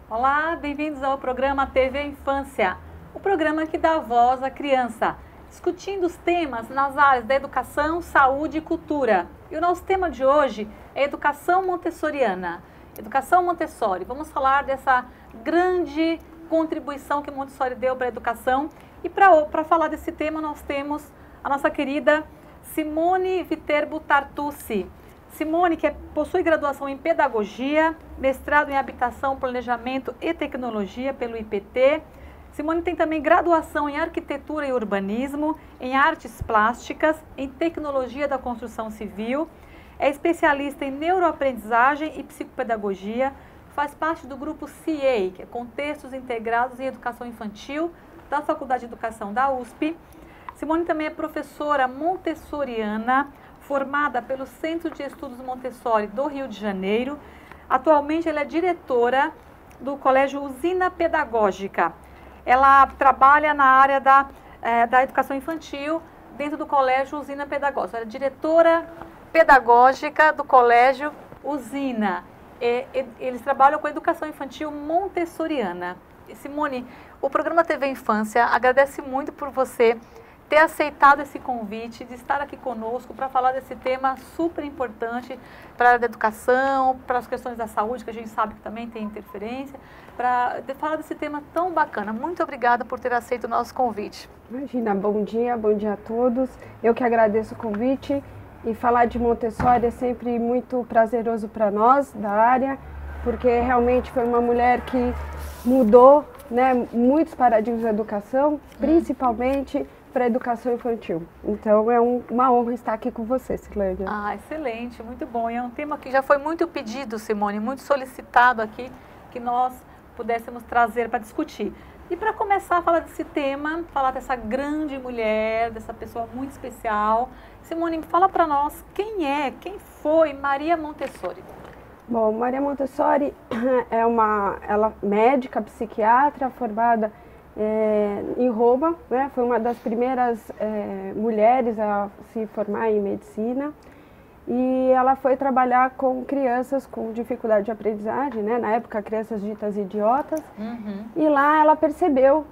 Olá, bem-vindos ao programa TV Infância, o programa que dá voz à criança, discutindo os temas nas áreas da educação, saúde e cultura. E o nosso tema de hoje é educação montessoriana. Educação Montessori. Vamos falar dessa grande contribuição que Montessori deu para a educação. E para falar desse tema, nós temos a nossa querida Simone Viterbo Tartucci. Simone, que possui graduação em Pedagogia, mestrado em Habitação, Planejamento e Tecnologia pelo IPT. Simone tem também graduação em Arquitetura e Urbanismo, em Artes Plásticas, em Tecnologia da Construção Civil. É especialista em Neuroaprendizagem e Psicopedagogia. Faz parte do grupo CA, que é Contextos Integrados em Educação Infantil, da Faculdade de Educação da USP. Simone também é professora montessoriana, formada pelo Centro de Estudos Montessori do Rio de Janeiro. Atualmente ela é diretora do Colégio Usina Pedagógica. Ela trabalha na área da educação infantil dentro do Colégio Usina Pedagógica. Ela é diretora pedagógica do Colégio Usina. Eles trabalham com educação infantil montessoriana. Simone, o programa TV Infância agradece muito por você ter aceitado esse convite, de estar aqui conosco para falar desse tema super importante para a área da educação, para as questões da saúde, que a gente sabe que também tem interferência, para falar desse tema tão bacana. Muito obrigada por ter aceito o nosso convite. Imagina, bom dia a todos. Eu que agradeço o convite, e falar de Montessori é sempre muito prazeroso para nós da área, porque realmente foi uma mulher que mudou, né, muitos paradigmas da educação, principalmente para a educação infantil. Então é uma honra estar aqui com você, Silânia. Ah, excelente, muito bom. E é um tema que já foi muito pedido, Simone, muito solicitado aqui, que nós pudéssemos trazer para discutir. E para começar a falar desse tema, falar dessa grande mulher, dessa pessoa muito especial, Simone, fala para nós quem foi Maria Montessori? Bom, Maria Montessori ela médica, psiquiatra, formada em Roma, né? Foi uma das primeiras mulheres a se formar em medicina, e ela foi trabalhar com crianças com dificuldade de aprendizagem, né? Na época crianças ditas idiotas, e lá ela percebeu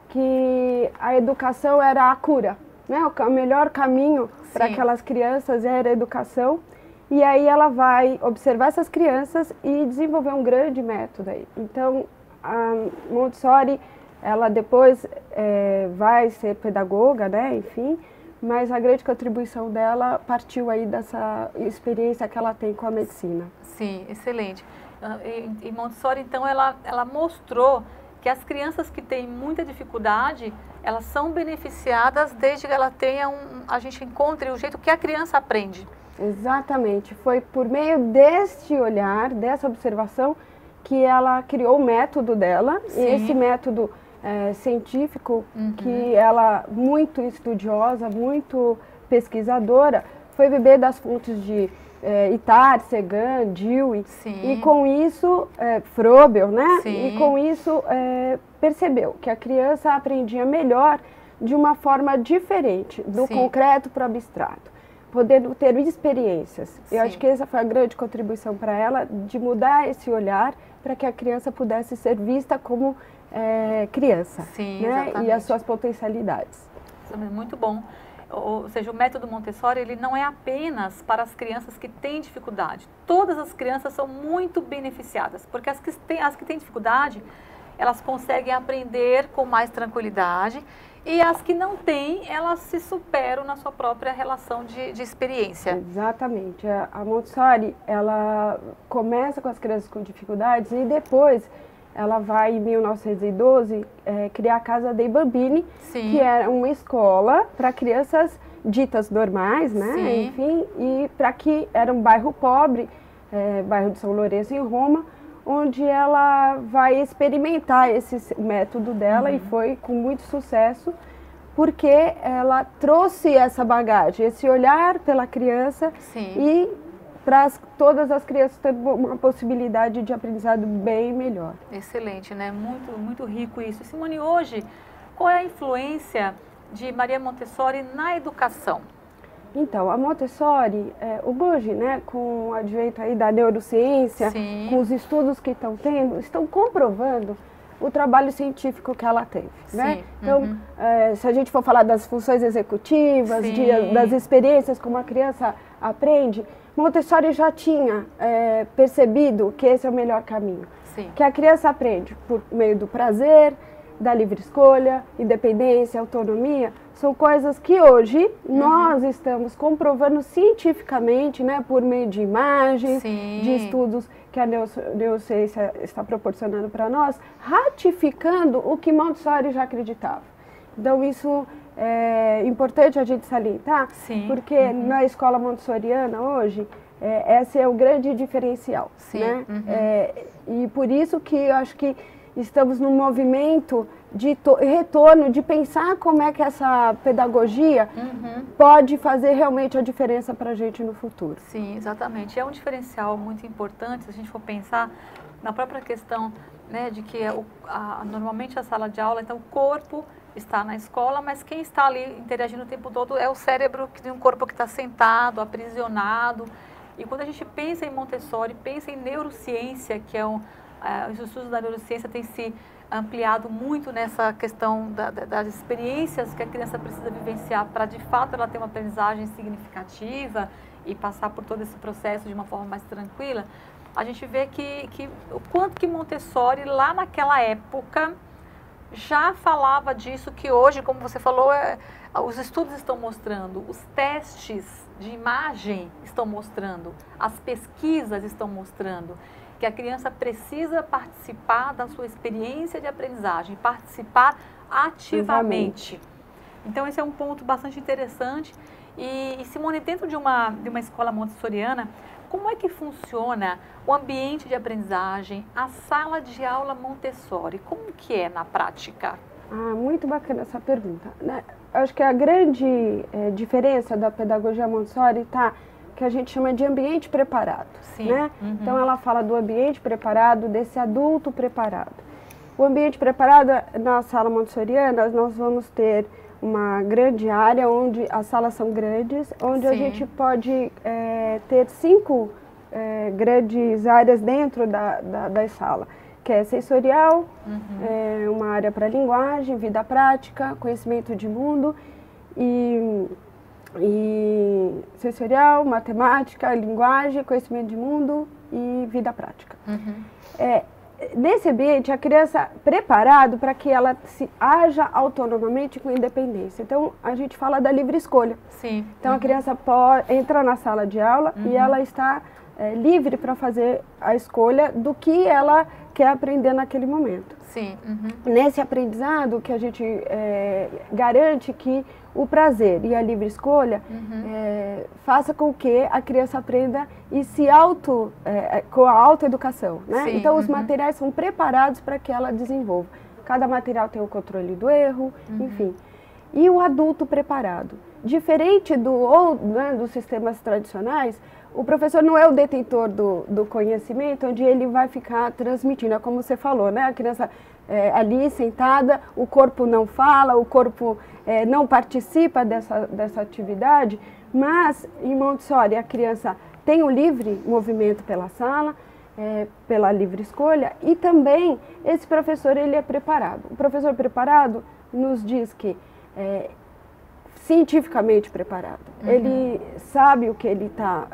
que a educação era a cura, né? O melhor caminho para aquelas crianças era a educação, e aí ela vai observar essas crianças e desenvolver um grande método aí. Então a Montessori, ela depois vai ser pedagoga, né, enfim, mas a grande contribuição dela partiu aí dessa experiência que ela tem com a medicina. Sim, excelente. E Montessori, então, ela mostrou que as crianças que têm muita dificuldade, elas são beneficiadas desde que ela tenha a gente encontre o jeito que a criança aprende. Exatamente, foi por meio deste olhar, dessa observação, que ela criou o método dela. Sim. E esse método científico, que ela, muito estudiosa, muito pesquisadora, foi beber das fontes de Itard, Segan, Dewey, e com isso, Froebel, né? E com isso percebeu que a criança aprendia melhor de uma forma diferente, do concreto para o abstrato, podendo ter experiências. Eu acho que essa foi a grande contribuição para ela, de mudar esse olhar para que a criança pudesse ser vista como criança, né? E as suas potencialidades. Muito bom. Ou seja, o método Montessori, ele não é apenas para as crianças que têm dificuldade. Todas as crianças são muito beneficiadas, porque as que têm dificuldade, elas conseguem aprender com mais tranquilidade, e as que não têm, elas se superam na sua própria relação de experiência. Exatamente. A Montessori, ela começa com as crianças com dificuldades, e depois ela vai, em 1912, criar a Casa dei Bambini, que era uma escola para crianças ditas normais, né? Enfim, e para que era um bairro pobre, bairro de São Lourenço, em Roma, onde ela vai experimentar esse método dela, e foi com muito sucesso, porque ela trouxe essa bagagem, esse olhar pela criança, e para todas as crianças terem uma possibilidade de aprendizado bem melhor. Excelente, né? Muito, muito rico isso. Simone, hoje, qual é a influência de Maria Montessori na educação? Então, a Montessori, hoje, né, com o advento aí da neurociência, Sim. com os estudos que estão tendo, estão comprovando o trabalho científico que ela teve, né? Então, se a gente for falar das funções executivas, das experiências como a criança aprende, Montessori já tinha percebido que esse é o melhor caminho. Sim. Que a criança aprende por meio do prazer, da livre escolha, independência, autonomia, são coisas que hoje nós estamos comprovando cientificamente, né, por meio de imagens, Sim. de estudos que a neurociência está proporcionando para nós, ratificando o que Montessori já acreditava. Então isso é importante a gente salientar, Sim. porque na escola montessoriana hoje, esse é o grande diferencial. Sim. Né? E por isso que eu acho que estamos num movimento de retorno, de pensar como é que essa pedagogia pode fazer realmente a diferença para a gente no futuro. Sim, exatamente. É um diferencial muito importante se a gente for pensar na própria questão, né, de que normalmente a sala de aula, então o corpo está na escola, mas quem está ali interagindo o tempo todo é o cérebro de um corpo que está sentado, aprisionado. E quando a gente pensa em Montessori, pensa em neurociência, que os estudos da neurociência têm se ampliado muito nessa questão das experiências que a criança precisa vivenciar para, de fato, ela ter uma aprendizagem significativa e passar por todo esse processo de uma forma mais tranquila. A gente vê que o quanto que Montessori, lá naquela época, já falava disso, que hoje, como você falou, os estudos estão mostrando, os testes de imagem estão mostrando, as pesquisas estão mostrando que a criança precisa participar da sua experiência de aprendizagem, participar ativamente. Então, esse é um ponto bastante interessante. E Simone, dentro de uma escola montessoriana, como é que funciona o ambiente de aprendizagem, a sala de aula Montessori? Como que é na prática? Muito bacana essa pergunta, né? Acho que a grande diferença da pedagogia Montessori está que a gente chama de ambiente preparado. Sim. Né? Então ela fala do ambiente preparado, desse adulto preparado. O ambiente preparado, na sala montessoriana, nós vamos ter uma grande área, onde as salas são grandes, onde a gente pode ter 5 grandes áreas dentro da sala, que é sensorial, uma área para linguagem, vida prática, conhecimento de mundo e sensorial, matemática, linguagem, conhecimento de mundo e vida prática. Nesse ambiente, a criança preparado para que ela haja autonomamente com independência. Então, a gente fala da livre escolha. Sim. Então, a criança entra na sala de aula e ela está livre para fazer a escolha do que ela quer aprender naquele momento. Sim. Nesse aprendizado que a gente garante que o prazer e a livre escolha faça com que a criança aprenda e com a autoeducação, né? Sim, então os materiais são preparados para que ela desenvolva. Cada material tem o controle do erro, enfim. E o adulto preparado. Diferente dos sistemas tradicionais, o professor não é o detentor do conhecimento, onde ele vai ficar transmitindo, é como você falou, né? A criança ali sentada, o corpo não fala, o corpo não participa dessa atividade, mas em Montessori a criança tem o livre movimento pela sala, pela livre escolha, e também esse professor ele é preparado. O professor preparado nos diz que cientificamente preparado. Ele sabe o que ele está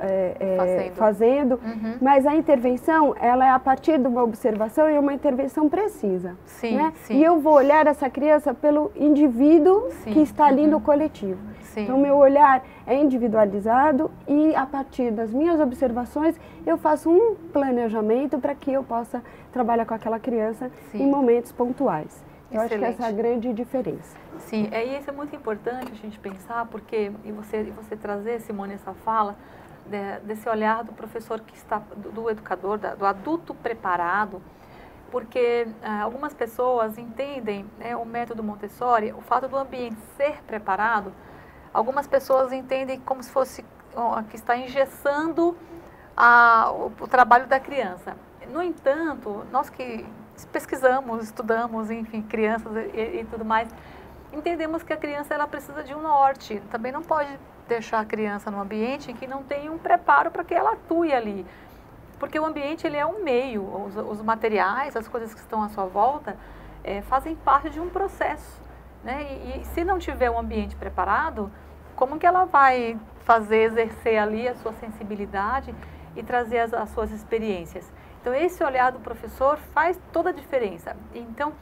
fazendo, mas a intervenção ela é a partir de uma observação e uma intervenção precisa. Sim, né? sim. E eu vou olhar essa criança pelo indivíduo que está ali no coletivo. Sim. Então, meu olhar é individualizado e a partir das minhas observações eu faço um planejamento para que eu possa trabalhar com aquela criança em momentos pontuais. Eu acho que essa é a grande diferença. Sim, e isso é muito importante a gente pensar, porque, e você trazer, Simone, essa fala, desse olhar do professor que está, do educador, do adulto preparado, porque algumas pessoas entendem o método Montessori, o fato do ambiente ser preparado, algumas pessoas entendem como se fosse que está engessando o trabalho da criança. No entanto, nós que pesquisamos, estudamos, enfim, crianças e tudo mais, entendemos que a criança ela precisa de um norte, também não pode deixar a criança num ambiente em que não tem um preparo para que ela atue ali. Porque o ambiente ele é um meio, os materiais, as coisas que estão à sua volta, fazem parte de um processo. Né? E se não tiver um ambiente preparado, como que ela vai exercer ali a sua sensibilidade e trazer as suas experiências? Então, esse olhar do professor faz toda a diferença. Então,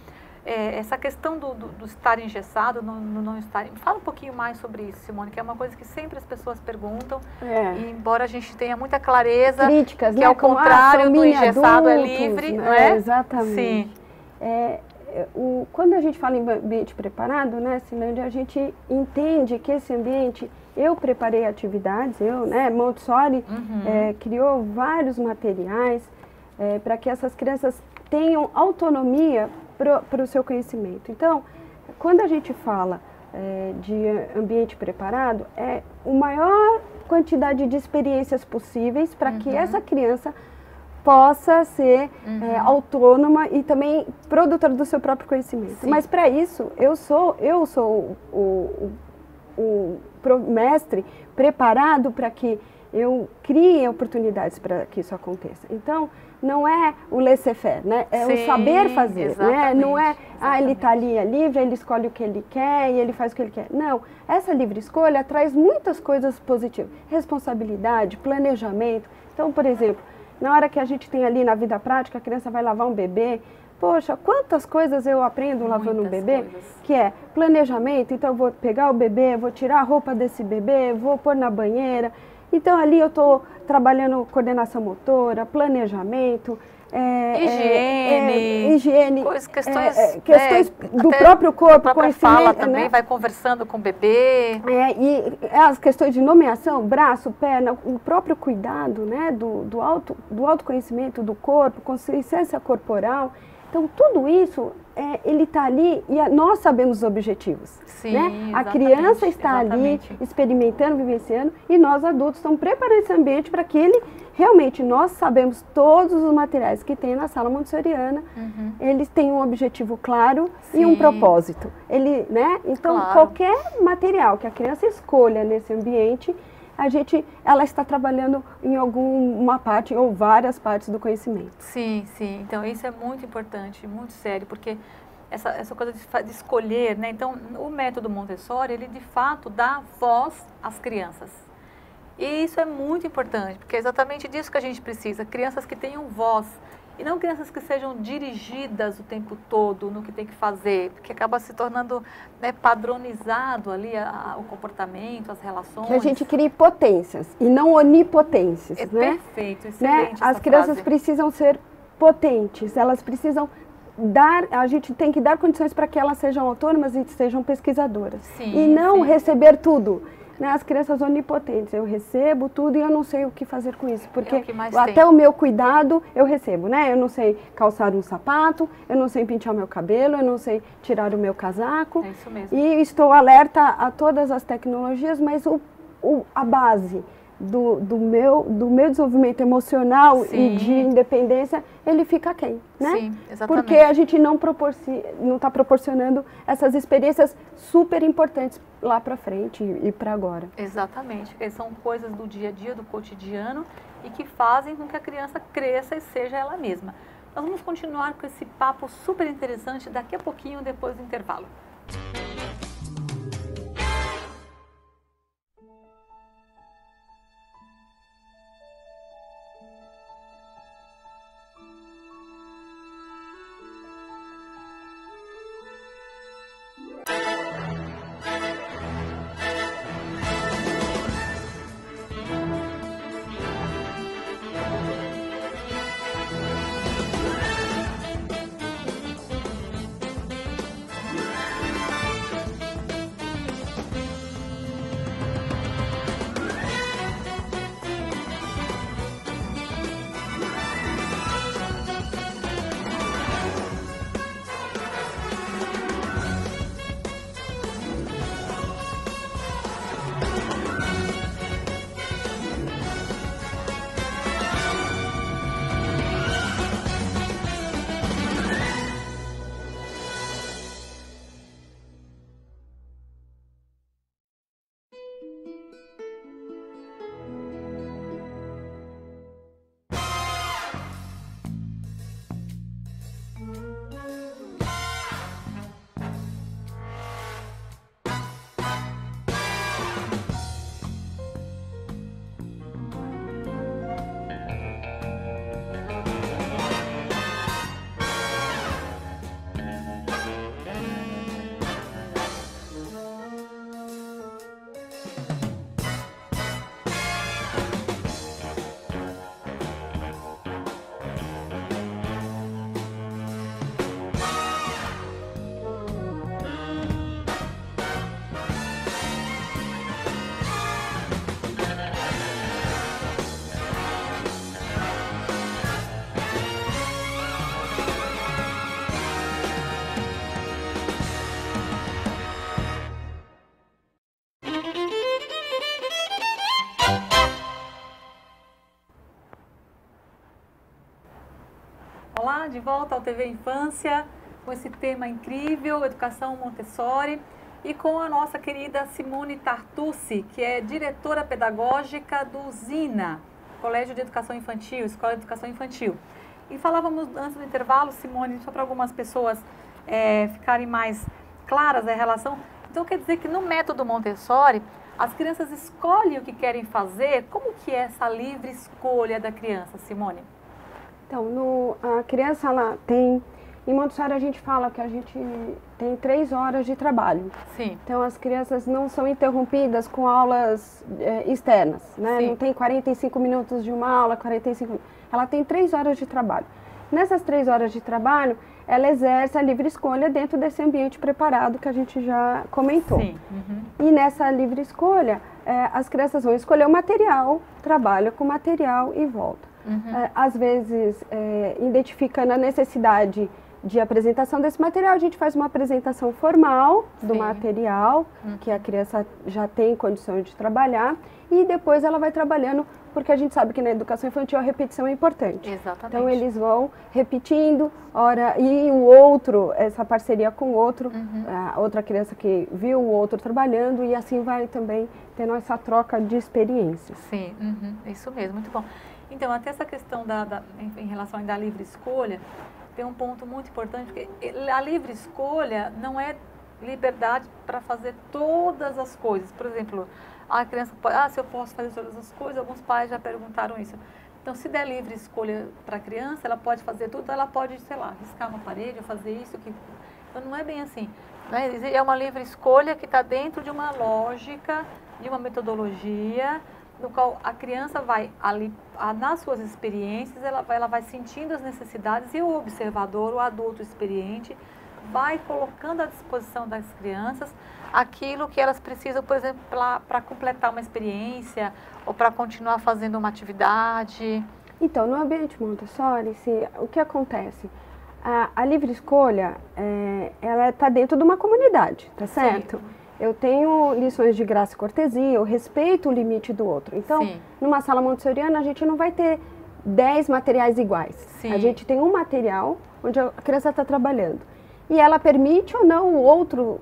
essa questão do estar engessado, não estar... Fala um pouquinho mais sobre isso, Simone, que é uma coisa que sempre as pessoas perguntam, e embora a gente tenha muita clareza, críticas, que né? ao contrário do engessado adultos, é livre, né? não é? Exatamente. Sim. Quando a gente fala em ambiente preparado, né, Cinândia, a gente entende que esse ambiente, eu preparei atividades, Montessori criou vários materiais para que essas crianças tenham autonomia para o seu conhecimento. Então, quando a gente fala de ambiente preparado, é a maior quantidade de experiências possíveis para que essa criança possa ser autônoma e também produtora do seu próprio conhecimento. Sim. Mas para isso, eu sou o mestre preparado para que eu crie oportunidades para que isso aconteça. Então, não é o laissez-faire, né? É o saber fazer, né? Não é, ele está ali, é livre, ele escolhe o que ele quer e ele faz o que ele quer. Não, essa livre escolha traz muitas coisas positivas. Responsabilidade, planejamento. Então, por exemplo, na hora que a gente tem ali na vida prática, a criança vai lavar um bebê, poxa, quantas coisas eu aprendo lavando um bebê, que é planejamento, então eu vou pegar o bebê, vou tirar a roupa desse bebê, vou pôr na banheira. Então ali eu estou trabalhando coordenação motora, planejamento, higiene, questões do próprio corpo, a própria fala também, vai conversando com o bebê. E as questões de nomeação, braço, perna, o próprio cuidado, né, do autoconhecimento do corpo, consciência corporal. Então, tudo isso, ele está ali e nós sabemos os objetivos. Sim, né? A criança está ali experimentando, vivenciando, e nós adultos estamos preparando esse ambiente para que ele, realmente, nós sabemos todos os materiais que tem na sala montessoriana, eles têm um objetivo claro e um propósito. Então, qualquer material que a criança escolha nesse ambiente, ela está trabalhando em alguma parte ou várias partes do conhecimento. Sim, sim. Então, isso é muito importante, muito sério, porque essa coisa de escolher, né? Então, o método Montessori, ele de fato dá voz às crianças. E isso é muito importante, porque é exatamente disso que a gente precisa, crianças que tenham voz. E não crianças que sejam dirigidas o tempo todo no que tem que fazer, porque acaba se tornando, né, padronizado ali o comportamento, as relações. Que a gente crie potências e não onipotências, né? Perfeito, excelente. As crianças precisam ser potentes, elas precisam a gente tem que dar condições para que elas sejam autônomas e sejam pesquisadoras. Sim, e não receber tudo. As crianças onipotentes, eu recebo tudo e eu não sei o que fazer com isso, porque até o meu cuidado eu recebo, né? Eu não sei calçar um sapato, eu não sei pentear o meu cabelo, eu não sei tirar o meu casaco. É isso mesmo. E estou alerta a todas as tecnologias, mas a base do meu desenvolvimento emocional e de independência, ele fica aquém, né? Sim, exatamente. Porque a gente não está proporcionando essas experiências super importantes lá para frente e para agora. Exatamente, porque são coisas do dia a dia, do cotidiano, e que fazem com que a criança cresça e seja ela mesma. Nós vamos continuar com esse papo super interessante daqui a pouquinho, depois do intervalo. Olá, de volta ao TV Infância, com esse tema incrível, Educação Montessori, e com a nossa querida Simone Tartucci, que é diretora pedagógica do ZINA, Colégio de Educação Infantil, Escola de Educação Infantil. E falávamos antes do intervalo, Simone, só para algumas pessoas ficarem mais claras a relação. Então, quer dizer que no método Montessori, as crianças escolhem o que querem fazer? Como que é essa livre escolha da criança, Simone? Então, a criança, ela tem... Em Montessori a gente fala que a gente tem 3 horas de trabalho. Sim. Então as crianças não são interrompidas com aulas externas, né? Sim. Não tem 45 minutos de uma aula, 45 minutos. Ela tem 3 horas de trabalho. Nessas 3 horas de trabalho, ela exerce a livre escolha dentro desse ambiente preparado que a gente já comentou. Sim. Uhum. E nessa livre escolha, as crianças vão escolher o material, trabalha com o material e volta. Uhum. Às vezes, identificando a necessidade de apresentação desse material, a gente faz uma apresentação formal do material, que a criança já tem condições de trabalhar, e depois ela vai trabalhando, porque a gente sabe que na educação infantil a repetição é importante. Exatamente. Então eles vão repetindo, e o outro, essa parceria com o outro, a outra criança que viu o outro trabalhando, e assim vai também tendo essa troca de experiências. Sim, isso mesmo, muito bom. Então, até essa questão em relação à livre escolha, tem um ponto muito importante, porque a livre escolha não é liberdade para fazer todas as coisas. Por exemplo, a criança pode, se eu posso fazer todas as coisas, alguns pais já perguntaram isso. Então, se der livre escolha para a criança, ela pode fazer tudo, ela pode, sei lá, riscar uma parede ou fazer isso. Então, não é bem assim. Né? É uma livre escolha que está dentro de uma lógica, de uma metodologia, no qual a criança vai, nas suas experiências, ela vai sentindo as necessidades e o observador, o adulto experiente, vai colocando à disposição das crianças aquilo que elas precisam, por exemplo, para completar uma experiência ou para continuar fazendo uma atividade. Então, no ambiente Montessori, o que acontece? A livre escolha, ela está dentro de uma comunidade, tá certo? Sim. Eu tenho lições de graça e cortesia, eu respeito o limite do outro. Então, sim, numa sala montessoriana, a gente não vai ter 10 materiais iguais. Sim. A gente tem um material onde a criança está trabalhando. E ela permite ou não o outro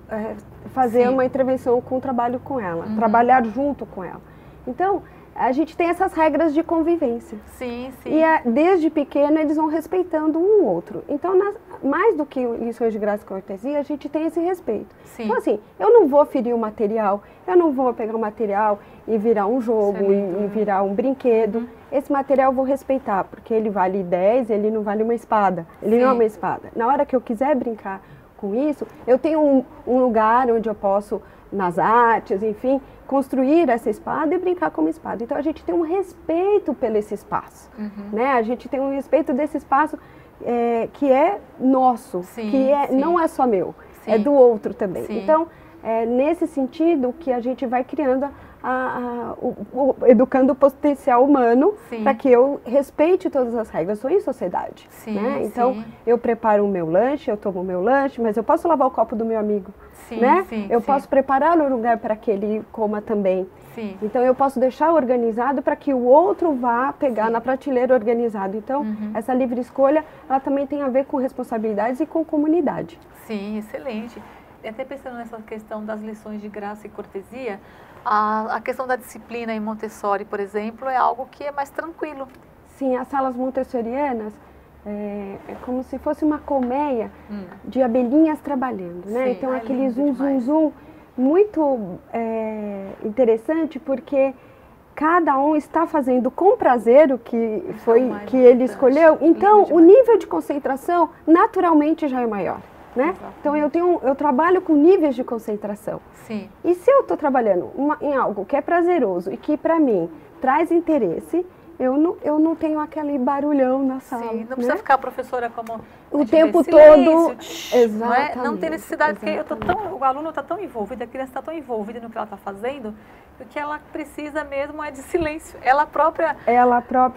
fazer, sim, uma intervenção com o trabalho com ela, trabalhar junto com ela. Então, a gente tem essas regras de convivência. Sim, sim. E desde pequeno eles vão respeitando um o outro. Então, mais do que lições de graça e cortesia, a gente tem esse respeito. Sim. Então, assim, eu não vou ferir o material, eu não vou pegar o material e virar um jogo, e virar um brinquedo. Esse material eu vou respeitar, porque ele vale 10, ele não vale uma espada. Ele, sim, não é uma espada. Na hora que eu quiser brincar com isso, eu tenho um lugar onde eu posso, nas artes, enfim, construir essa espada e brincar com uma espada. Então, a gente tem um respeito pelo esse espaço, né? A gente tem um respeito desse espaço que é nosso, sim, que não é só meu, sim, é do outro também. Sim. Então, nesse sentido que a gente vai criando, educando o potencial humano para que eu respeite todas as regras. Eu sou em sociedade, sim, né? Então, sim, eu preparo o meu lanche, eu tomo o meu lanche, mas eu posso lavar o copo do meu amigo, sim, né? Sim, eu posso preparar o lugar para que ele coma também. Sim. Então, eu posso deixar organizado para que o outro vá pegar, sim, na prateleira organizado. Então, essa livre escolha, ela também tem a ver com responsabilidades e com comunidade. Sim, excelente. Até pensando nessa questão das lições de graça e cortesia, a questão da disciplina em Montessori, por exemplo, é algo que é mais tranquilo. Sim, as salas montessorianas é como se fosse uma colmeia de abelhinhas trabalhando, né? Sim, então, aquele zum, zum, zum, muito interessante, porque cada um está fazendo com prazer o que foi que ele escolheu. Então, o nível de concentração naturalmente já é maior. Né? Então, eu trabalho com níveis de concentração. Sim. E se eu estou trabalhando em algo que é prazeroso e que, para mim, traz interesse, eu não tenho aquele barulhão na sala. Sim, não precisa ficar a professora como o tempo todo. Exatamente. Não tem necessidade, porque o aluno está tão envolvido, a criança está tão envolvida no que ela está fazendo, que o que ela precisa mesmo é de silêncio. Ela própria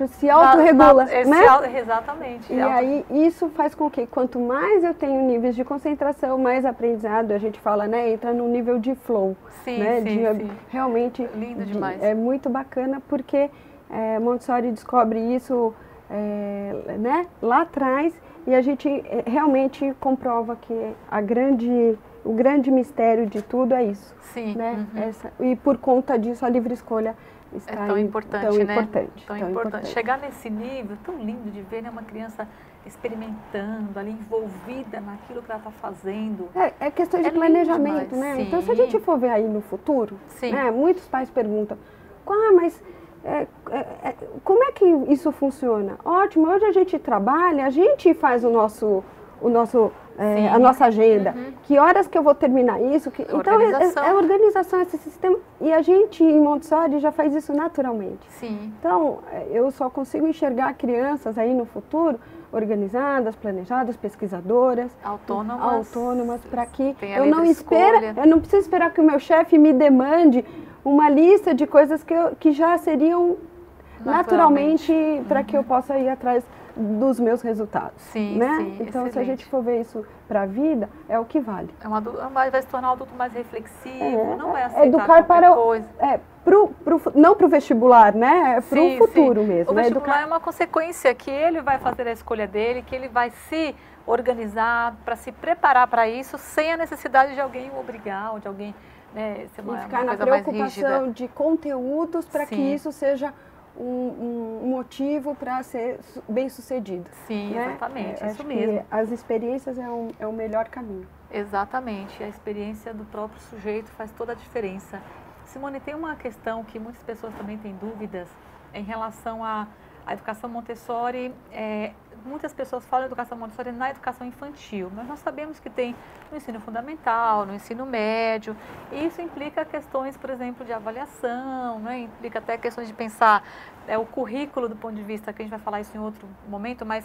se autorregula, né? Exatamente. E aí, isso faz com que, quanto mais eu tenho níveis de concentração, mais aprendizado, a gente fala, né? Entra num nível de flow. Sim, né? Sim. Realmente, lindo demais. É muito bacana, porque Montessori descobre isso né, lá atrás, e a gente realmente comprova que o grande mistério de tudo é isso. Sim. Né? E por conta disso a livre escolha está tão importante, tão né? Importante, tão importante. Chegar nesse nível tão lindo de ver, né, uma criança experimentando, ali envolvida naquilo que ela está fazendo. É questão de planejamento, né? Sim. Então, se a gente for ver aí no futuro, né, muitos pais perguntam, mas como é que isso funciona? Ótimo, hoje a gente trabalha, a gente faz a nossa agenda. Que horas que eu vou terminar isso? Então, é organização, esse sistema. E a gente, em Montessori, já faz isso naturalmente. Sim. Então, eu só consigo enxergar crianças aí no futuro organizadas, planejadas, pesquisadoras, autônomas, para que eu não preciso esperar que o meu chefe me demande uma lista de coisas que já seriam naturalmente para que eu possa ir atrás dos meus resultados. Sim, né? Sim, então, excelente. Se a gente for ver isso para a vida, é o que vale. Vai se tornar um adulto mais reflexivo, não vai aceitar educar coisa. Não para o vestibular, né? É para o futuro mesmo. O vestibular é uma consequência que ele vai fazer a escolha dele, que ele vai se organizar para se preparar para isso, sem a necessidade de alguém o obrigar, ou de alguém, né, ser uma ficar na coisa mais rígida. preocupação de conteúdos para que isso seja um motivo para ser bem sucedido. Sim, né? Exatamente, isso acho mesmo. Que as experiências é o melhor caminho. Exatamente, a experiência do próprio sujeito faz toda a diferença. Simone, tem uma questão que muitas pessoas também têm dúvidas em relação à educação Montessori. Muitas pessoas falam de educação Montessori na educação infantil, mas nós sabemos que tem no ensino fundamental, no ensino médio, e isso implica questões, por exemplo, de avaliação, né? Implica até questões de pensar o currículo do ponto de vista, que a gente vai falar isso em outro momento, mas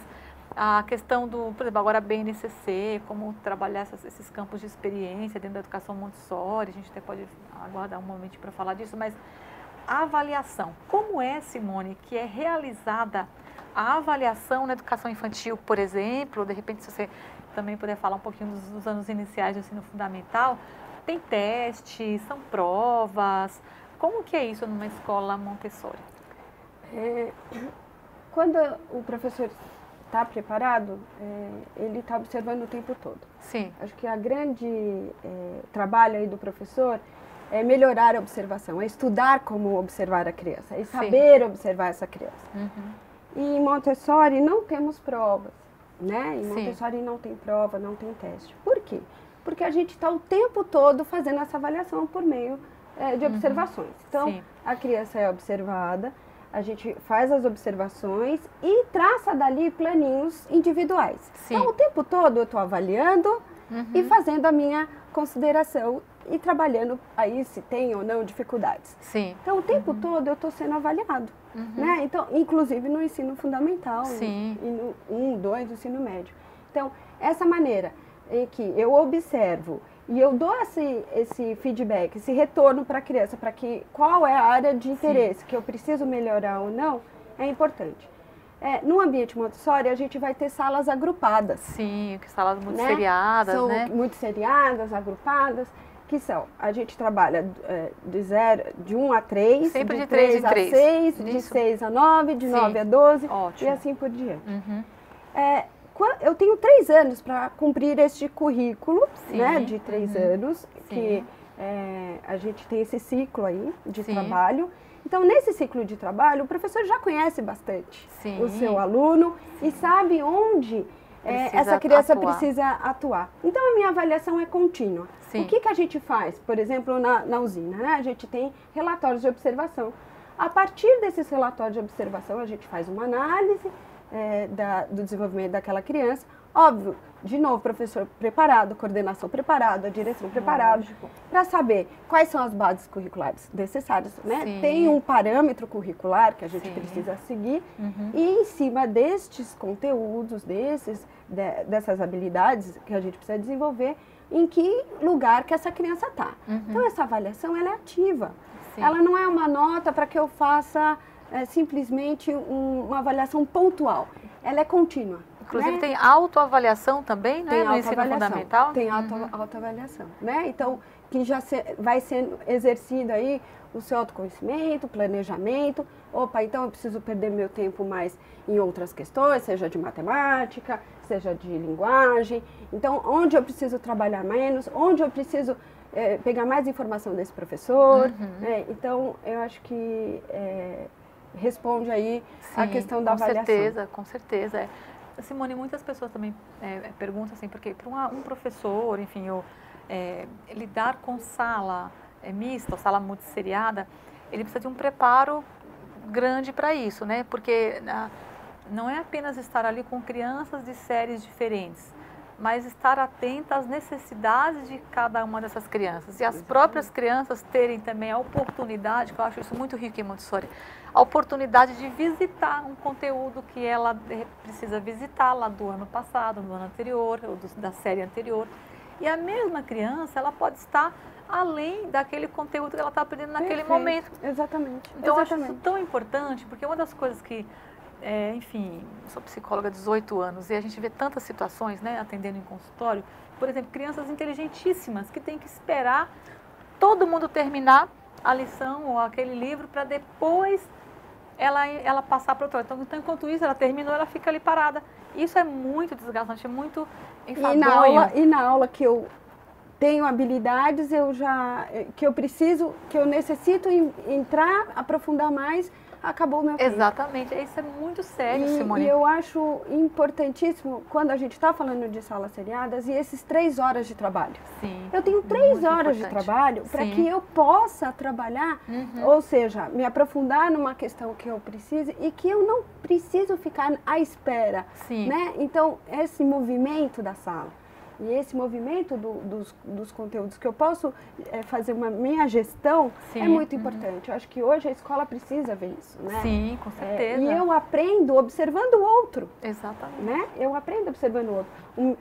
a questão do, por exemplo, agora a BNCC, como trabalhar esses campos de experiência dentro da educação Montessori, a gente até pode aguardar um momento para falar disso, mas a avaliação, como é, Simone, que é realizada a avaliação na educação infantil, por exemplo, de repente se você também puder falar um pouquinho dos anos iniciais do ensino fundamental, tem testes, são provas, como que é isso numa escola Montessori? Quando o professor está preparado, ele está observando o tempo todo. Sim. Acho que a grande trabalho aí do professor é melhorar a observação, é estudar como observar a criança, é saber observar essa criança. E em Montessori não temos provas, né? Em Montessori não tem prova, não tem teste. Por quê? Porque a gente está o tempo todo fazendo essa avaliação por meio de observações. Então, a criança é observada, a gente faz as observações e traça dali planinhos individuais. Então, o tempo todo eu estou avaliando e fazendo a minha consideração e trabalhando aí se tem ou não dificuldades. Então, o tempo todo eu estou sendo avaliado. Né? Então, inclusive no ensino fundamental, e no 1, 2, no ensino médio. Então, essa maneira em que eu observo e eu dou esse feedback, esse retorno para a criança, para que qual é a área de interesse que eu preciso melhorar ou não, é importante. No ambiente Montessori, a gente vai ter salas agrupadas. Sim, salas muito seriadas, São né? muito seriadas, agrupadas, que são, a gente trabalha de 1 a 3, sempre de 3 a 6, Isso. de 6 a 9, de 9 a 12, Ótimo. e assim por diante. Eu tenho 3 anos para cumprir este currículo, né, de 3 anos, que a gente tem esse ciclo aí de trabalho. Então, nesse ciclo de trabalho, o professor já conhece bastante o seu aluno e sabe onde essa criança precisa atuar. Então, a minha avaliação é contínua. O que a gente faz? Por exemplo, na usina, né? A gente tem relatórios de observação. A partir desses relatórios de observação, a gente faz uma análise do desenvolvimento daquela criança. Óbvio, de novo, professor preparado, coordenação preparada, direção preparada, para saber quais são as bases curriculares necessárias, né? Tem um parâmetro curricular que a gente precisa seguir e em cima destes conteúdos, dessas habilidades que a gente precisa desenvolver, em que lugar que essa criança está. Então, essa avaliação, ela é ativa. Ela não é uma nota para que eu faça simplesmente uma avaliação pontual. Ela é contínua. Inclusive né? tem autoavaliação também, né, Tem no ensino fundamental? Tem autoavaliação, né? Então, que já vai sendo exercido aí o seu autoconhecimento, planejamento. Opa, então eu preciso perder meu tempo mais em outras questões, seja de matemática, seja de linguagem. Então, onde eu preciso trabalhar menos, onde eu preciso pegar mais informação desse professor. Né? Então, eu acho que responde aí a questão da avaliação. Com certeza. Simone, muitas pessoas também perguntam assim, porque para um professor, enfim, lidar com sala mista ou sala multisseriada, ele precisa de um preparo grande para isso, né? Porque não é apenas estar ali com crianças de séries diferentes, mas estar atenta às necessidades de cada uma dessas crianças. E as próprias crianças terem também a oportunidade, que eu acho isso muito rico em Montessori, a oportunidade de visitar um conteúdo que ela precisa visitar lá do ano passado, do ano anterior, ou da série anterior. E a mesma criança, ela pode estar além daquele conteúdo que ela está aprendendo naquele momento. Exatamente. Então, eu acho isso tão importante, porque uma das coisas que, enfim, eu sou psicóloga há 18 anos e a gente vê tantas situações, né, atendendo em consultório, por exemplo, crianças inteligentíssimas que têm que esperar todo mundo terminar a lição ou aquele livro para depois ela passar para outra. Então, enquanto isso, ela terminou, ela fica ali parada. Isso é muito desgastante, é muito enfadonho. E na aula que eu tenho habilidades, que eu necessito entrar, aprofundar mais, acabou o meu tempo. Exatamente, isso é muito sério, Simone. E eu acho importantíssimo, quando a gente está falando de salas seriadas, e esses 3 horas de trabalho. Sim, eu tenho 3 horas de trabalho para que eu possa trabalhar, ou seja, me aprofundar numa questão que eu preciso e que eu não preciso ficar à espera. Sim. Né? Então, esse movimento da sala. E esse movimento dos conteúdos que eu posso fazer uma minha gestão é muito importante. Eu acho que hoje a escola precisa ver isso, né? Sim, com certeza. E eu aprendo observando o outro. Exatamente. Né? Eu aprendo observando o outro.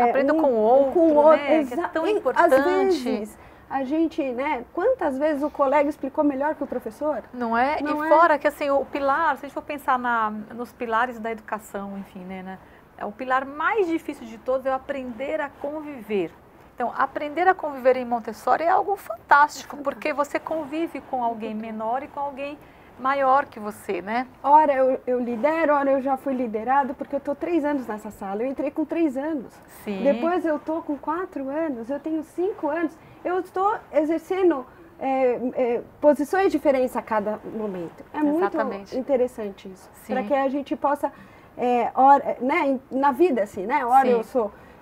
Aprendo com o outro, né? Que é tão importante. Às vezes, a gente, né? Quantas vezes o colega explicou melhor que o professor? Não é? Fora que, assim, o pilar, se a gente for pensar nos pilares da educação, enfim, né? O pilar mais difícil de todos é o aprender a conviver. Então, aprender a conviver em Montessori é algo fantástico, porque você convive com alguém menor e com alguém maior que você, né? Ora eu lidero, ora eu já fui liderado, porque eu estou 3 anos nessa sala. Eu entrei com 3 anos. Sim. Depois eu estou com 4 anos, eu tenho 5 anos. Eu estou exercendo posições diferentes a cada momento. É Exatamente. Muito interessante isso. Para que a gente possa... né, na vida assim, né? Ora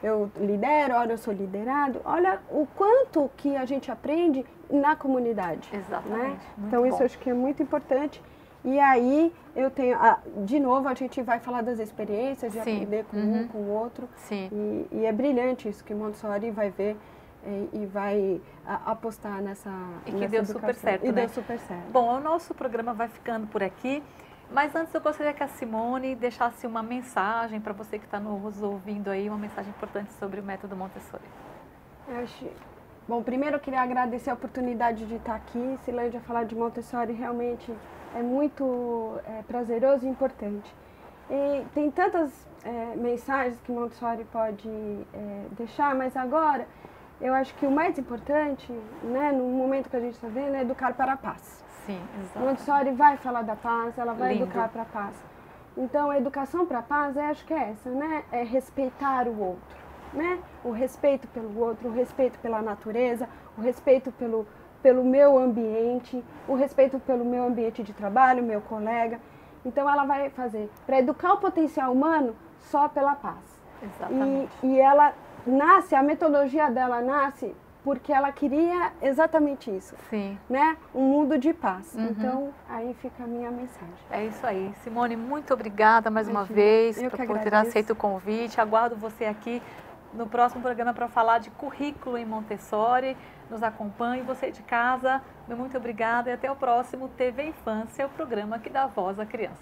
eu lidero, ora eu sou liderado. Olha o quanto que a gente aprende na comunidade. Exatamente. Né? Então isso eu acho que é muito importante. E aí eu tenho, de novo, a gente vai falar das experiências, de aprender com um, com o outro. Sim. E é brilhante isso que Montessori vai ver e vai apostar nessa E que deu educação. super certo, E né? deu super certo. Bom, o nosso programa vai ficando por aqui. Mas antes eu gostaria que a Simone deixasse uma mensagem para você que está nos ouvindo aí, uma mensagem importante sobre o método Montessori. Bom, primeiro eu queria agradecer a oportunidade de estar aqui. Silândia, falar de Montessori realmente é muito prazeroso e importante. E tem tantas mensagens que Montessori pode deixar, mas agora eu acho que o mais importante, né, no momento que a gente está vendo, é educar para a paz. Sim, exato. Montessori vai falar da paz, ela vai educar para a paz. Então, a educação para a paz, acho que é essa, né? É respeitar o outro, né? O respeito pelo outro, o respeito pela natureza, o respeito pelo meu ambiente, o respeito pelo meu ambiente de trabalho, meu colega. Então, ela vai fazer para educar o potencial humano só pela paz. Exatamente. E ela nasce, a metodologia dela nasce porque ela queria exatamente isso. Sim. Né? Um mundo de paz. Então, aí fica a minha mensagem. É isso aí. Simone, muito obrigada mais uma vez por ter aceito o convite. Aguardo você aqui no próximo programa para falar de currículo em Montessori. Nos acompanhe. Você de casa, muito obrigada e até o próximo TV Infância, o programa que dá voz à criança.